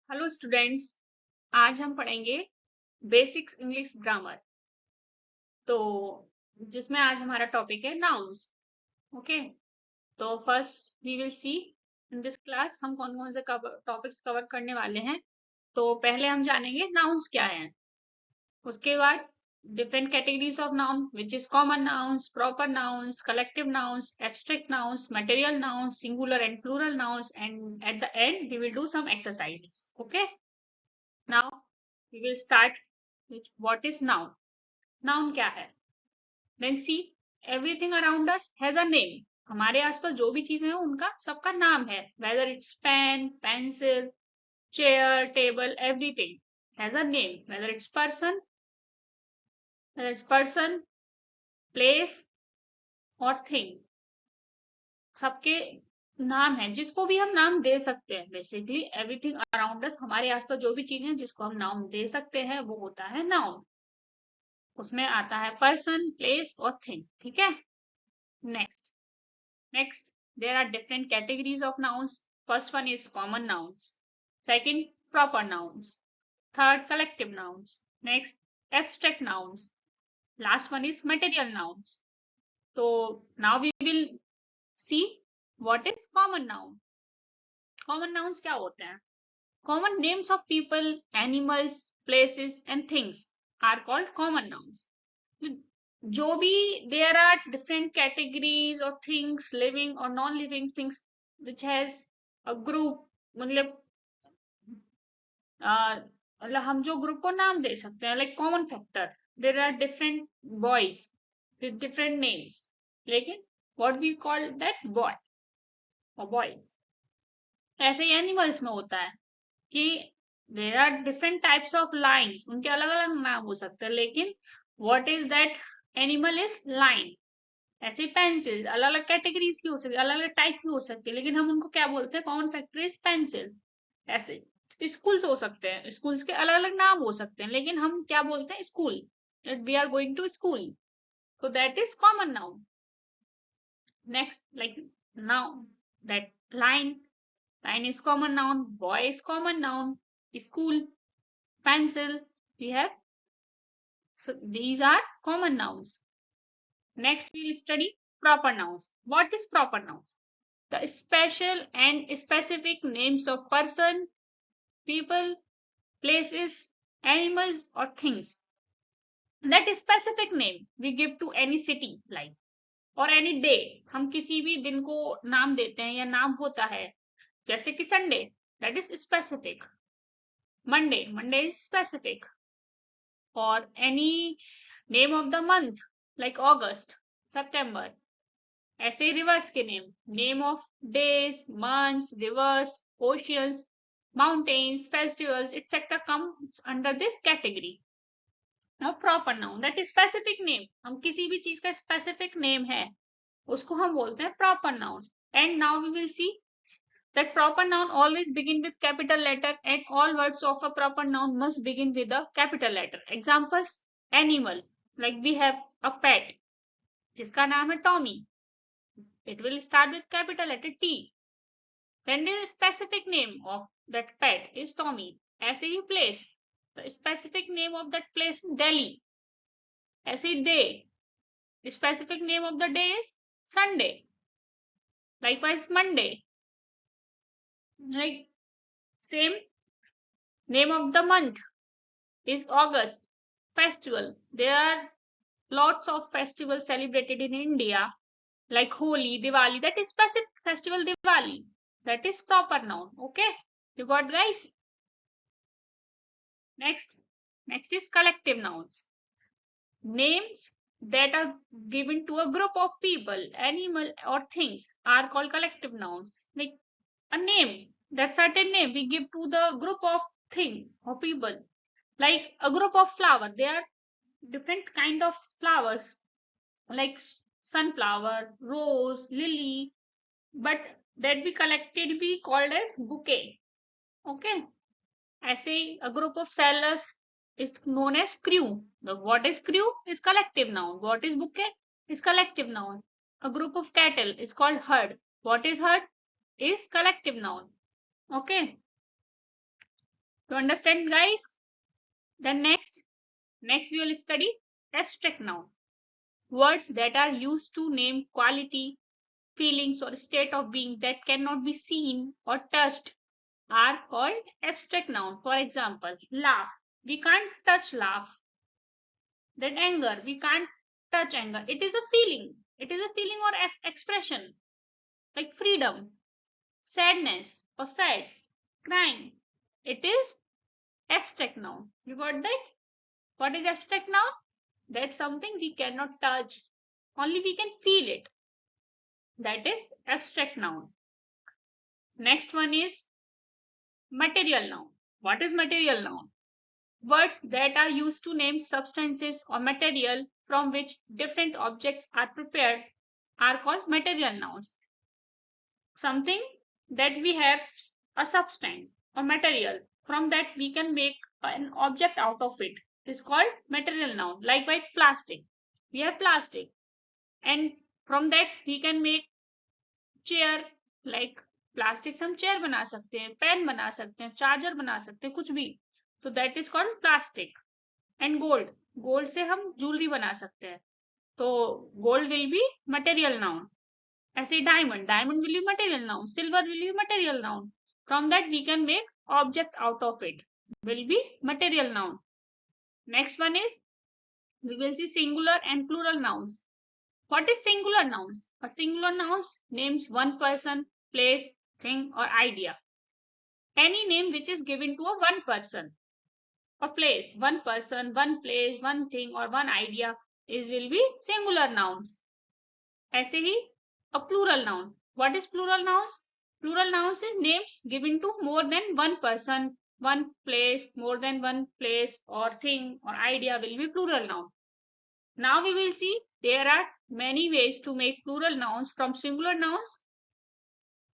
Hello students. आज हम पढ़ेंगे बेसिक्स इंग्लिश ग्रामर। तो जिसमें आज हमारा टॉपिक है नाउन्स। ओके, तो first we will see in this class हम कौन कौन से टॉपिक्स कवर करने वाले हैं। तो पहले हम जानेंगे नाउन्स क्या है। उसके बाद different categories of noun which is common nouns, proper nouns, collective nouns, abstract nouns, material nouns, singular and plural nouns, and at the end we will do some exercises. Okay, now we will start with what is noun. Noun क्या है? Then see, everything around us has a name. हमारे आसपास जो भी चीजें हैं उनका सबका नाम है. Whether it's pen, pencil, chair, table, everything has a name. Whether it's person, place or thing. सबके नाम है जिसको भी हम नाम दे सकते हैं. बेसिकली एवरीथिंग अराउंड अस, हमारे आसपास जो भी चीजें हैं जिसको हम नाम दे सकते हैं वो होता है नाउन. उसमें आता है पर्सन, प्लेस और थिंग. ठीक है. Next there are different categories of nouns. First one is common nouns, second proper nouns, third collective nouns, next abstract nouns, last one is material nouns. तो now we will see what is common noun. Common nouns क्या होते हैं? Common names of people, animals, places and things are called common nouns. जो भी there are different categories और things, living और non living things which has a group, मतलब हम जो ग्रुप को नाम दे सकते हैं, like common factor. There are different boys with different names, लेकिन what we call that boy और बॉयज. ऐसे ही एनिमल्स में होता है कि there are different types of lions, उनके अलग अलग नाम हो सकते हैं, लेकिन what is that animal is lion. ऐसे पेंसिल अलग अलग कैटेगरीज की हो सकती है, अलग अलग टाइप की हो सकती है, लेकिन हम उनको क्या बोलते हैं? Common factor is pencil. ऐसे स्कूल्स हो सकते हैं, स्कूल्स के अलग अलग नाम हो सकते हैं, लेकिन हम क्या बोलते हैं? School. We are going to school, so that is common noun. Next, like now, that line is common noun, boy is common noun, school, pencil, we have, so these are common nouns. Next we will study proper nouns. What is proper nouns? The special and specific names of person, people, places, animals or things. That specific name we give to any city, like, or any day. हम किसी भी दिन को नाम देते हैं या नाम होता है, जैसे कि Sunday, that is specific. Monday is specific. Or any name of the month, like August, September. ऐसे रिवर्स के name of days, months, reverse, oceans, mountains, festivals etcetera comes under this category. Now proper noun, that is specific name. हम किसी भी चीज का specific name है उसको हम बोलते हैं proper noun. And now we will see that proper noun always begin with capital letter and all words of a proper noun must begin with a capital letter. Examples: animal, like we have a pet जिसका नाम है Tommy, it will start with capital letter T. Then the specific name of that pet is Tommy. ऐसे ही place, the specific name of that place is Delhi. ऐसे ही day, the specific name of the day is Sunday. Likewise Monday, like same name of the month is August. Festival, there are lots of festivals celebrated in India, like Holi, Diwali. That is specific festival, Diwali. That is proper noun. Okay, you got, guys? Next is collective nouns. Names that are given to a group of people, animal or things are called collective nouns. Like a name, that certain name we give to the group of thing or people. Like a group of flower, there are different kind of flowers, like sunflower, rose, lily, but that we collectively called as bouquet. Okay. ऐसे ही a group of sailors is known as crew. What is crew is collective noun. What is bouquet is collective noun. A group of cattle is called herd. What is herd is collective noun. Okay. You understand, guys? Then next we will study abstract noun. Words that are used to name quality, feelings, or state of being that cannot be seen or touched are called abstract noun. For example, laugh. We can't touch laugh. That anger, we can't touch anger. It is a feeling. It is a feeling or expression, like freedom, sadness, or sad, crying. It is abstract noun. You got that? What is abstract noun? That's something we cannot touch. Only we can feel it. That is abstract noun. Next one is material noun. What is material noun? Words that are used to name substances or material from which different objects are prepared are called material nouns. Something that we have a substance or material, from that we can make an object out of it, is called material noun. Likewise, plastic. We have plastic, and from that we can make chair, like plastic से हम chair बना सकते हैं, pen बना सकते हैं, charger बना सकते हैं, कुछ भी. तो that is called plastic. And gold, gold से हम ज्वेलरी बना सकते हैं. तो gold will be material noun. ऐसे diamond, diamond will be material noun. Silver will be material noun. From that we can make object out of it, will be material noun. Next one is we will see singular and plural nouns. What is singular nouns? A singular nouns names one person, place, thing, or idea. Any name which is given to a one person or place, one person, one place, one thing, or one idea is will be singular nouns. ऐसे ही a plural noun. What is plural nouns? Plural nouns is names given to more than one person, one place, more than one place or thing or idea will be plural noun. Now we will see there are many ways to make plural nouns from singular nouns.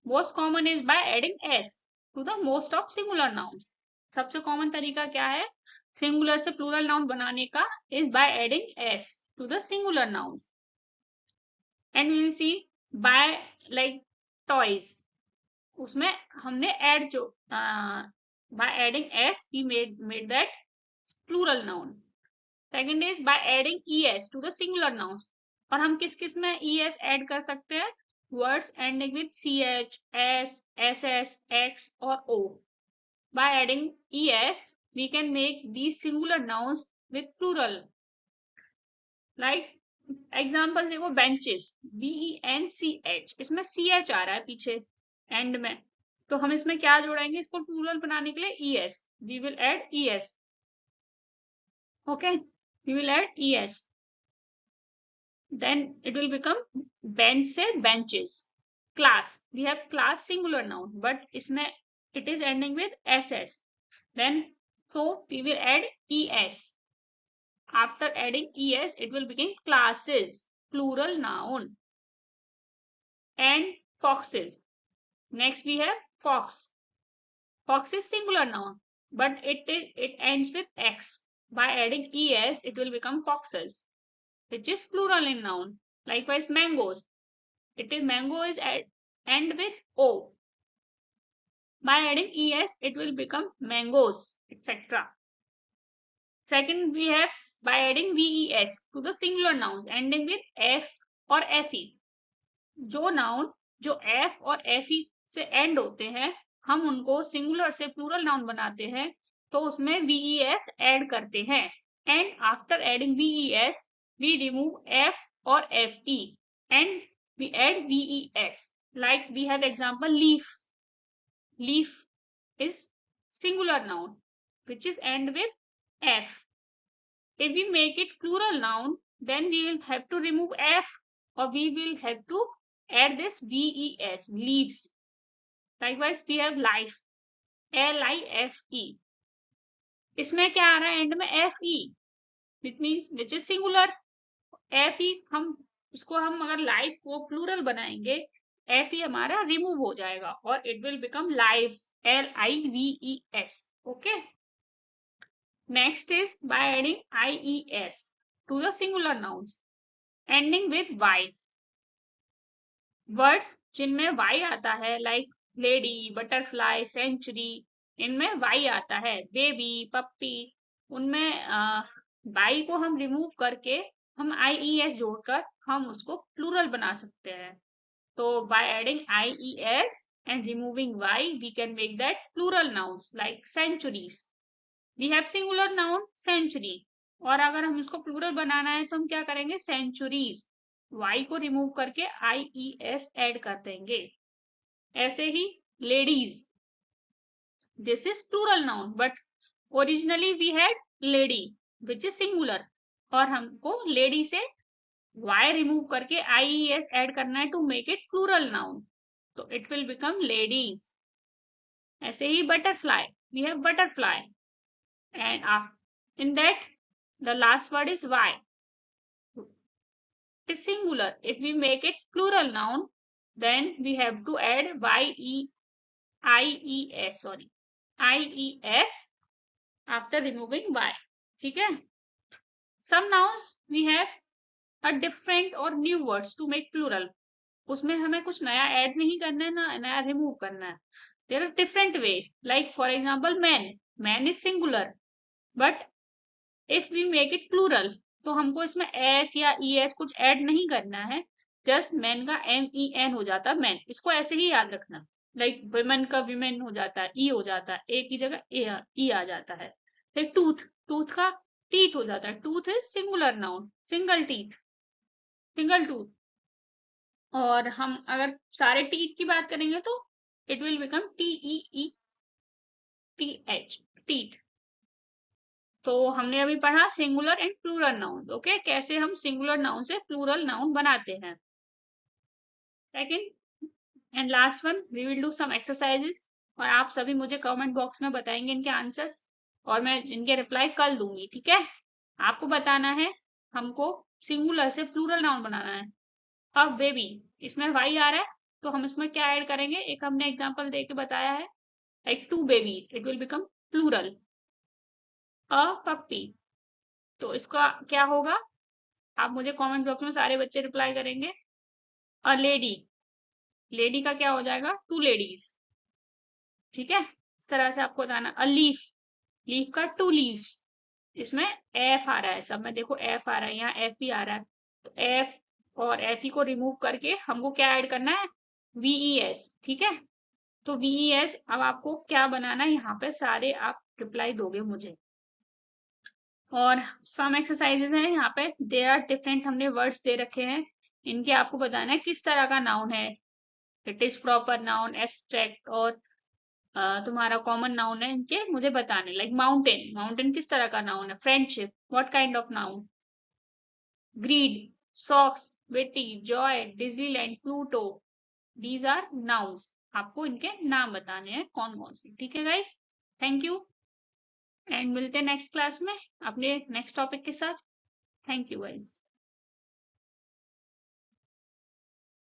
Most common is by adding s to the most of singular nouns. सबसे common तरीका क्या है singular से plural noun बनाने का? Is by adding s to the singular nouns. And we will see by like toys. उसमें हमने add जो by adding s we made that plural noun. Second is by adding es to the singular nouns. और हम किस किस में es add कर सकते हैं? Words ending with ch, s, ss, x और o. By adding es we can make these singular nouns with plural. Like example देखो, बेंचेस, bench, इसमें ch आ रहा है पीछे एंड में, तो हम इसमें क्या जोड़ेंगे? इसको प्लूरल बनाने के लिए es. We will add es. Okay, we will add es. Then it will become bench से benches. Class, we have class singular noun, but इसमें it is ending with ss. Then so we will add es. After adding es it will become classes, plural noun. And foxes. Next we have fox. Fox is singular noun, but it ends with x. By adding es it will become foxes, which is plural in noun. Likewise, mangoes. It is mango is end with o. By adding es, it will become mangoes, etc. Second, we have by adding ves to the singular nouns ending with f or fe. जो noun जो f और fe से and होते हैं, हम उनको singular से plural noun बनाते हैं, तो उसमें ves ऐड करते हैं. And after adding ves, we remove f or fe and we add ves. Like we have example leaf. Leaf is singular noun which is end with f. If we make it plural noun, then we will have to remove f or we will have to add this ves, leaves. Likewise we have life, life. इसमें क्या आ रहा है and में fe, which means which is singular. fe हम इसको हम अगर life को प्लूरल बनाएंगे, fe हमारा रिमूव हो जाएगा और it will become lives, lives. Okay. Next is by adding ies to the singular nouns ending with y. Words जिनमें y आता है लाइक लेडी, बटरफ्लाई, सेंचुरी, इनमें वाई आता है, बेबी, पप्पी, उनमें वाई को हम रिमूव करके हम आई ई एस जोड़कर हम उसको प्लूरल बना सकते हैं। तो by adding ies and removing y, we can make that plural nouns like centuries. We have singular noun century, और अगर हम इसको प्लूरल बनाना है तो हम क्या करेंगे, centuries, y को रिमूव करके ies ऐड कर देंगे। ऐसे ही ladies, this is plural noun, but originally we had lady which is singular, और हमको lady से y रिमूव करके ies ऐड करना है to make it plural noun, तो it will become ladies. ऐसे ही butterfly, we have butterfly, and in that the last word is y. It is singular. If we make it plural noun, then we have to add ies after removing y. ठीक है? Some nouns we have a different or new words to make plural. उसमें हमें कुछ नया add नहीं करना है, ना नया रिमूव करना है. There are different way. Like for example, man. Man is singular, but if we make it plural, तो हमको इसमें s या es कुछ ऐड नहीं करना है. जस्ट मैन का men हो जाता है मैन. इसको ऐसे ही याद रखना. लाइक women का women हो जाता है, e हो जाता है, a की जगह e आ जाता है. लाइक टूथ, टूथ का टीथ हो जाता है. Tooth is singular noun, single teeth, single tooth. और हम अगर सारे टीथ की बात करेंगे तो it will become TEETH, teeth. तो हमने अभी पढ़ा singular and plural noun. Okay, कैसे हम सिंगुलर नाउन से प्लूरल नाउन बनाते हैं. Second and last one, we will do some exercises, और आप सभी मुझे कमेंट बॉक्स में बताएंगे इनके आंसर्स, और मैं इनके रिप्लाई कल दूंगी. ठीक है? आपको बताना है हमको सिंगुलर से प्लूरल नाउन बनाना है. अब बेबी, इसमें वाई आ रहा है, तो हम इसमें क्या ऐड करेंगे, एक हमने एग्जांपल दे के बताया है, like 2 babies, it will become plural. A puppy, तो इसका क्या होगा, आप मुझे कमेंट बॉक्स में सारे बच्चे रिप्लाई करेंगे. अ लेडी, लेडी का क्या हो जाएगा, 2 ladies. ठीक है? इस तरह से आपको बताना. अ लीफ, लीफ का 2 leaves. इसमें एफ आ रहा है, सब में देखो एफ आ रहा है, यहाँ एफ ही आ रहा है, तो एफ और एफ ही को रिमूव करके हमको क्या ऐड करना है, वीईएस. ठीक है? तो वीईएस, अब आपको क्या बनाना है, यहाँ पे सारे आप रिप्लाई दोगे मुझे. और सम एक्सरसाइजेज हैं यहाँ पे, दे आर डिफरेंट, हमने वर्ड्स दे रखे हैं, इनके आपको बताना है किस तरह का नाउन है. It is proper noun, abstract, और तुम्हारा कॉमन नाउन है, इनके मुझे बताने. लाइक माउंटेन, माउंटेन किस तरह का नाउन है. Friendship, what kind of noun. Greed, socks, witty, joy, Disneyland, Pluto, these are nouns. आपको इनके नाम बताने हैं कौन कौन से. ठीक है गाइस? थैंक यू, एंड मिलते हैं नेक्स्ट क्लास में अपने नेक्स्ट टॉपिक के साथ. Thank you guys.